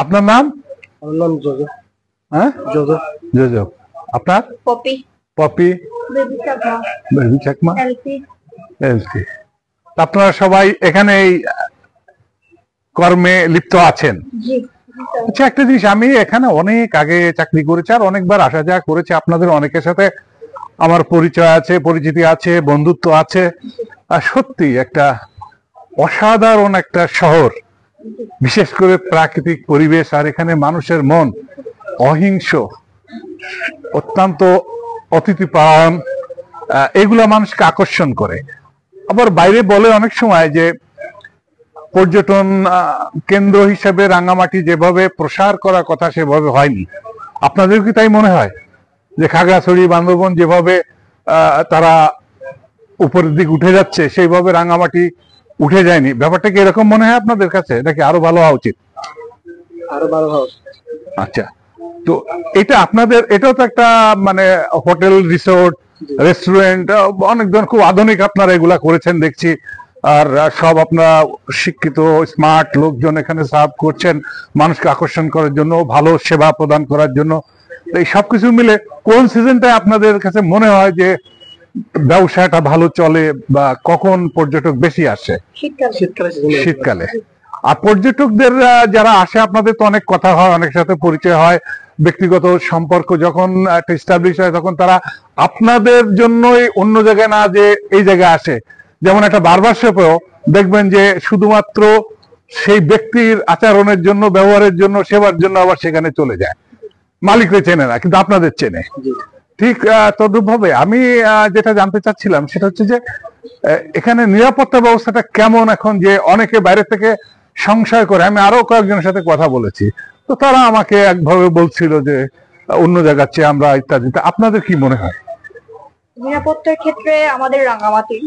আপনার নাম? আমার নাম জোজো। হ্যাঁ, জোজো। জোজো। আপনার? পপি। পপি। বেবি চাকমা। বেবি চাকমা। এলসি। এলসি। আপনারা সবাই এখানে এই কর্মে লিপ্ত আছেন? জি। আচ্ছা, একটা জিনিস, আমি এখানে অনেক আগে চাকরি করেছি আর অনেকবার আসা যাওয়া করেছি। আপনাদের অনেকের সাথে আমার পরিচয় আছে, পরিচিতি আছে, বন্ধুত্ব আছে। আর সত্যি একটা অসাধারণ একটা শহর, বিশেষ করে প্রাকৃতিক পরিবেশ, আর এখানে মানুষের মন অহিংস, অত্যন্ত অতিথিপরায়ণ, এগুলা মানুষকে আকর্ষণ করে। আবার বাইরে বলে অনেক সময় যে পর্যটন কেন্দ্র হিসেবে রাঙ্গামাটি যেভাবে প্রসার করার কথা সেভাবে হয়নি। আপনাদের কি তাই মনে হয় যে খাগড়াছড়ি, বান্দরবন যেভাবে তারা উপরের দিক উঠে যাচ্ছে সেইভাবে রাঙ্গামাটি উঠে যায়নি? ব্যাপারটা কি এরকম মনে হয় আপনাদের কাছে, নাকি আরো ভালো হওয়া উচিত? আরো ভালো হোক। আচ্ছা, তো এটা আপনাদের, এটাও তো একটা মানে হোটেল, রিসোর্ট, রেস্টুরেন্ট, অনেক ধরনের খুব আধুনিক আপনারা এগুলা করেছেন দেখছি। আর সব আপনারা শিক্ষিত স্মার্ট লোকজন এখানে সার্ভ করছেন মানুষকে আকর্ষণ করার জন্য, ভালো সেবা প্রদান করার জন্য। এই সবকিছু মিলে কোন সিজনটায় আপনাদের কাছে মনে হয় যে ব্যবসাটা ভালো চলে, বা কখন পর্যটক বেশি আসে? শীতকালে। আর পর্যটকদের যারা আসে, আপনাদের তো অনেক কথা হয়, অনেক সাথে পরিচয় হয়, ব্যক্তিগত সম্পর্ক যখন একটা এস্টাবলিশ হয় তখন তারা আপনাদের জন্যই অন্য জায়গায় না যে এই জায়গায় আসে। যেমন একটা বারবার শপেও দেখবেন যে শুধুমাত্র সেই ব্যক্তির আচরণের জন্য, ব্যবহারের জন্য, সেবার জন্য আবার সেখানে চলে যায়। মালিকরে চেনে না, কিন্তু আপনাদের চেনে। ঠিক তদ্রুপ ভাবে আমি যেটা জানতে চাচ্ছিলাম সেটা হচ্ছে যে এখানে নিরাপত্তা ব্যবস্থাটা কেমন এখন, যে অনেকে বাইরে থেকে সংশয় করে। আমি আরো কয়েকজনের সাথে কথা বলেছি, তো তারা আমাকে একভাবে বলছিল যে অন্য জায়গার চেয়ে আমরা ইত্যাদি। আপনাদের কি মনে হয়? নিরাপত্তার ক্ষেত্রে আমাদের রাঙ্গামাটি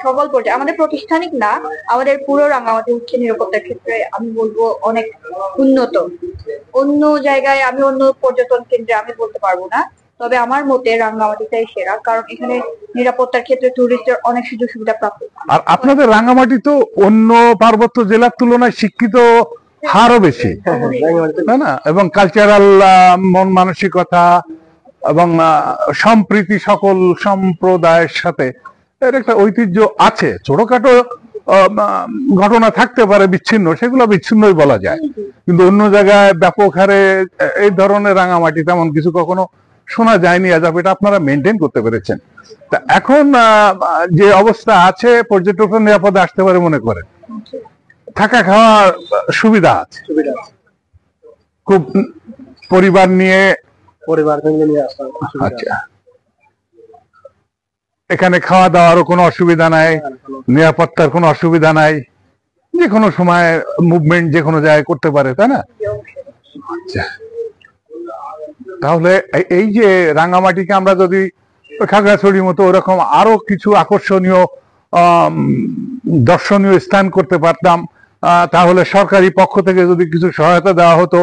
সকল পর্যায়ে, আমাদের প্রতিষ্ঠানিক না, আমাদের পুরো রাঙ্গামাটি হচ্ছে নিরাপত্তার ক্ষেত্রে আমি বলবো অনেক উন্নত। অন্য জায়গায়, আমি অন্য পর্যটন কেন্দ্রে আমি বলতে পারবো না, তবে আমার মতে রাঙ্গামাটিটাই সেরা, কারণ এখানে নিরাপত্তার ক্ষেত্রে টুরিস্টের অনেক সুযোগ সুবিধা প্রাপ্ত। আর আপনাদের রাঙ্গামাটি তো অন্য পার্বত্য জেলার তুলনায় শিক্ষিত হারও বেশি, তাই না? এবং কালচারাল মন মানসিকতা এবং সম্প্রীতি সকল সম্প্রদায়ের সাথে এর একটা ঐতিহ্য আছে। ছোটখাটো ঘটনা থাকতে পারে বিচ্ছিন্ন, সেগুলো বিচ্ছিন্নই বলা যায়, কিন্তু অন্য জায়গায় ব্যাপক হারে এই ধরনের রাঙামাটি তেমন কিছু কখনো শোনা যায়নি। আজ এটা আপনারা মেনটেন করতে পেরেছেন। তা এখন যে অবস্থা আছে, পর্যটকরা নিরাপদে আসতে পারে মনে করেন? থাকা খাওয়ার সুবিধা আছে? খুব পরিবার নিয়ে আসা। আচ্ছা, এখানে খাওয়া দাওয়ারও কোনো অসুবিধা নাই, নিরাপত্তার কোনো অসুবিধা নাই, যে কোনো সময় মুভমেন্ট যে কোনো জায়গায় করতে পারে, তাই না? আচ্ছা, তাহলে এই যে রাঙ্গামাটিকে আমরা যদি খাগড়াছড়ির মতো ওরকম আরো কিছু আকর্ষণীয় দর্শনীয় স্থান করতে পারতাম, তাহলে সরকারি পক্ষ থেকে যদি কিছু সহায়তা দেওয়া হতো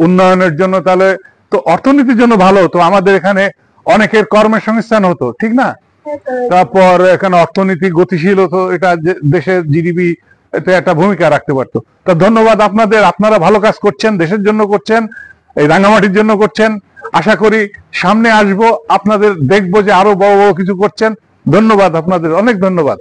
উন্নয়নের জন্য, তাহলে তো অর্থনীতির জন্য ভালো হতো, আমাদের এখানে অনেকের কর্মসংস্থান হতো, ঠিক না? তারপর এখানে অর্থনীতি গতিশীল হতো, এটা দেশের জিডিপি এতে একটা ভূমিকা রাখতে পারতো। তা ধন্যবাদ আপনাদের, আপনারা ভালো কাজ করছেন, দেশের জন্য করছেন, এই রাঙ্গামাটির জন্য করছেন। আশা করি সামনে আসবো, আপনাদের দেখবো যে আরো বড় বড় কিছু করছেন। ধন্যবাদ আপনাদের, অনেক ধন্যবাদ।